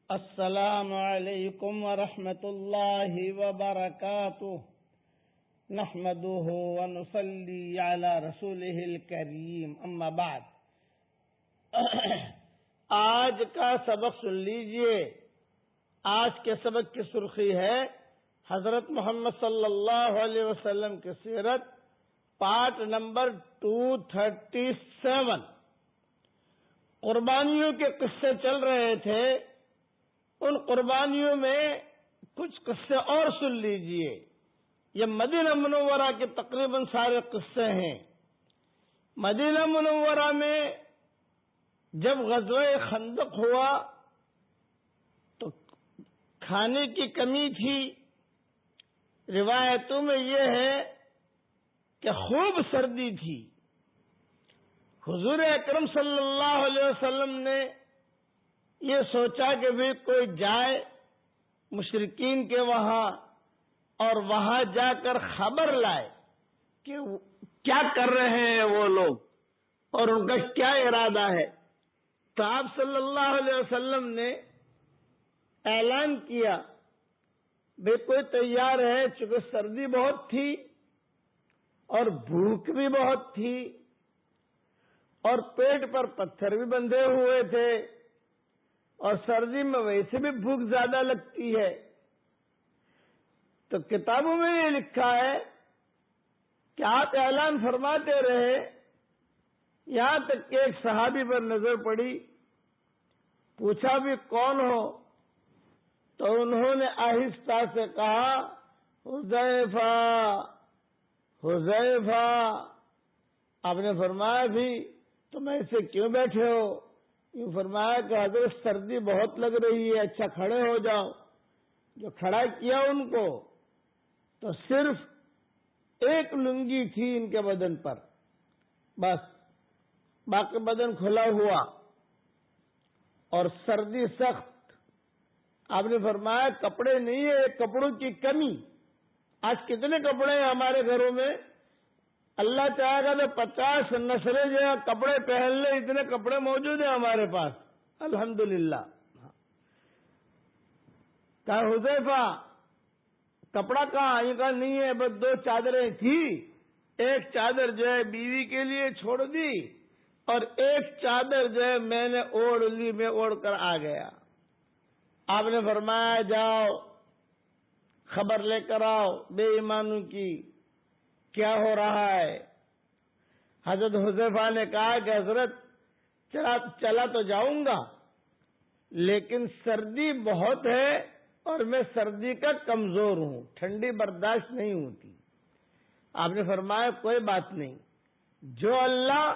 السلام علیکم ورحمۃ اللہ وبرکاتہ نحمده ونصلی علی رسولہ الکریم اما بعد آج کا سبق سن لیجئے۔ آج کے سبق کی سرخی ہے حضرت محمد صلی اللہ علیہ وسلم کی سیرت، پارٹ نمبر 237۔ قربانیوں کے قصے چل رہے تھے، ان قربانیوں میں کچھ قصے اور سن لیجئے۔ یہ مدینہ منورہ کے تقریباً سارے قصے ہیں۔ مدینہ منورہ میں جب غزوہ خندق ہوا تو کھانے کی کمی تھی۔ روایتوں میں یہ ہے کہ خوب سردی تھی۔ حضور اکرم صلی اللہ علیہ وسلم نے یہ سوچا کہ بھی کوئی جائے مشرکین کے وہاں اور وہاں جا کر خبر لائے کہ کیا کر رہے ہیں وہ لوگ اور ان کا کیا ارادہ ہے۔ تو آپ صلی اللہ علیہ وسلم نے اعلان کیا بھئی کوئی تیار ہے، چونکہ سردی بہت تھی اور بھوک بھی بہت تھی اور پیٹ پر پتھر بھی بندھے ہوئے تھے، اور سردی میں ویسے بھی بھوک زیادہ لگتی ہے۔ تو کتابوں میں یہ لکھا ہے کہ آپ اعلان فرماتے رہے، یہاں تک کہ ایک صحابی پر نظر پڑی، پوچھا بھی کون ہو؟ تو انہوں نے آہستہ سے کہا حذیفہ حذیفہ۔ آپ نے فرمایا بھی تم ایسے کیوں بیٹھے ہو؟ یوں فرمایا کہ حضرت سردی بہت لگ رہی ہے، اچھا کھڑے ہو جاؤ۔ جو کھڑا کیا ان کو تو صرف ایک لنگی تھی ان کے بدن پر، بس باقی بدن کھلا ہوا اور سردی سخت۔ آپ نے فرمایا کپڑے نہیں ہے، کپڑوں کی کمی۔ آج کتنے کپڑے ہیں ہمارے گھروں میں؟ اللہ چاہے گا تو 50 نسلیں جو ہے کپڑے پہن لے، اتنے کپڑے موجود ہیں ہمارے پاس الحمدللہ۔ کہا حذیفہ کپڑا کہاں؟ یہ کہا نہیں ہے، بس 2 چادریں تھی، ایک چادر جو ہے بیوی کے لیے چھوڑ دی اور ایک چادر جو ہے میں نے اوڑھ لی، میں اوڑھ کر آ گیا۔ آپ نے فرمایا جاؤ خبر لے کر آؤ بے ایمانوں کی، کیا ہو رہا ہے؟ حضرت حذیفہ نے کہا کہ حضرت چلا تو جاؤں گا لیکن سردی بہت ہے اور میں سردی کا کمزور ہوں، ٹھنڈی برداشت نہیں ہوتی۔ آپ نے فرمایا کوئی بات نہیں، جو اللہ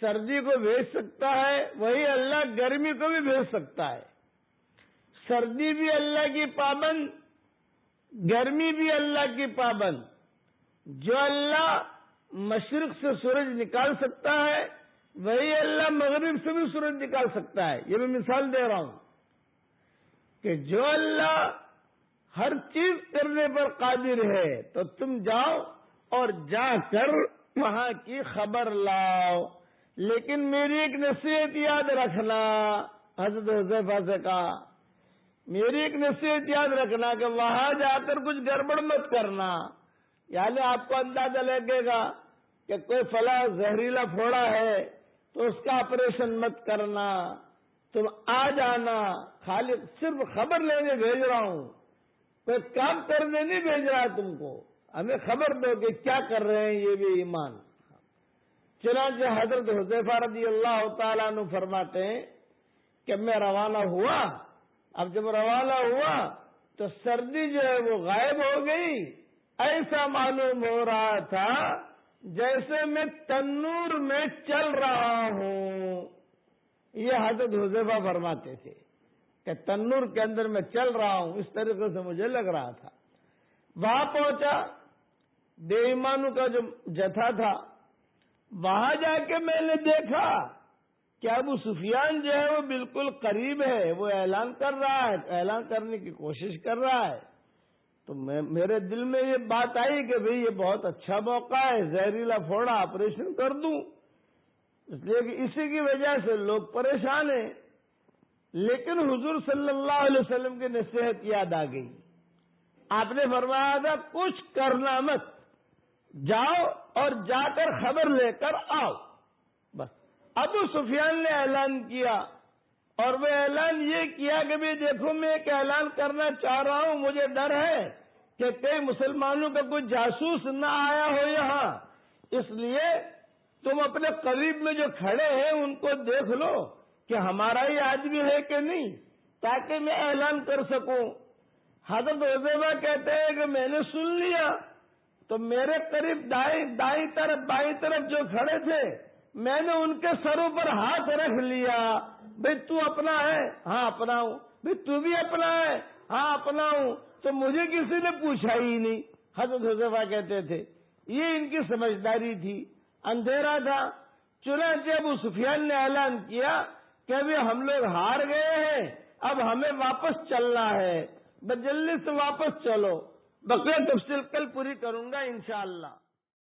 سردی کو بھیج سکتا ہے وہی اللہ گرمی کو بھی بھیج سکتا ہے۔ سردی بھی اللہ کی پابند، گرمی بھی اللہ کی پابند۔ جو اللہ مشرق سے سورج نکال سکتا ہے وہی اللہ مغرب سے بھی سورج نکال سکتا ہے۔ یہ میں مثال دے رہا ہوں کہ جو اللہ ہر چیز کرنے پر قادر ہے، تو تم جاؤ اور جا کر وہاں کی خبر لاؤ، لیکن میری ایک نصیحت یاد رکھنا۔ حضرت حذیفہ سے کہا میری ایک نصیحت یاد رکھنا کہ وہاں جا کر کچھ گڑبڑ مت کرنا، یعنی آپ کو اندازہ لگے گا کہ کوئی فلاں زہریلا پھوڑا ہے تو اس کا آپریشن مت کرنا، تم آ جانا، خالی صرف خبر لینے بھیج رہا ہوں، کوئی کام کرنے نہیں بھیج رہا تم کو، ہمیں خبر دو کہ کیا کر رہے ہیں یہ بھی ایمان۔ چنانچہ حضرت حذیفہ رضی اللہ تعالیٰ عنہ فرماتے ہیں کہ میں روانہ ہوا۔ اب جب روانہ ہوا تو سردی جو ہے وہ غائب ہو گئی، ایسا معلوم ہو رہا تھا جیسے میں تنور میں چل رہا ہوں۔ یہ حضرت حذیفہ فرماتے تھے کہ تنور کے اندر میں چل رہا ہوں، اس طریقے سے مجھے لگ رہا تھا۔ وہاں پہنچا، بے ایمانوں کا جو جتھا تھا، وہاں جا کے میں نے دیکھا کہ ابو سفیان جو ہے وہ بالکل قریب ہے، وہ اعلان کر رہا ہے، اعلان کرنے کی کوشش کر رہا ہے۔ تو میرے دل میں یہ بات آئی کہ بھئی یہ بہت اچھا موقع ہے، زہریلا پھوڑا آپریشن کر دوں، اس لیے کہ اسی کی وجہ سے لوگ پریشان ہیں۔ لیکن حضور صلی اللہ علیہ وسلم کی نصیحت یاد آ گئی. آپ نے فرمایا تھا کچھ کرنا مت، جاؤ اور جا کر خبر لے کر آؤ. بس ابو سفیان نے اعلان کیا، اور وہ اعلان یہ کیا کہ بھی دیکھو میں ایک اعلان کرنا چاہ رہا ہوں، مجھے ڈر ہے کہ کئی مسلمانوں کا کوئی جاسوس نہ آیا ہو یہاں، اس لیے تم اپنے قریب میں جو کھڑے ہیں ان کو دیکھ لو کہ ہمارا ہی آدمی ہے کہ نہیں، تاکہ میں اعلان کر سکوں. حضرت حذیفہ کہتے ہیں کہ میں نے سن لیا تو میرے قریب دائیں طرف بائیں طرف جو کھڑے تھے میں نے ان کے سروں پر ہاتھ رکھ لیا. بھئی تو اپنا ہے؟ ہاں اپنا ہوں. بھئی تو بھی اپنا ہے؟ ہاں اپنا ہوں. تو مجھے کسی نے پوچھا ہی نہیں. حضرت حذیفہ کہتے تھے یہ ان کی سمجھداری تھی. اندھیرا تھا، چنانچہ ابو سفیان نے اعلان کیا کہ ابھی ہم لوگ ہار گئے ہیں، اب ہمیں واپس چلنا ہے، بس جلدی سے واپس چلو. بقیہ تفصیل کل پوری کروں گا انشاءاللہ.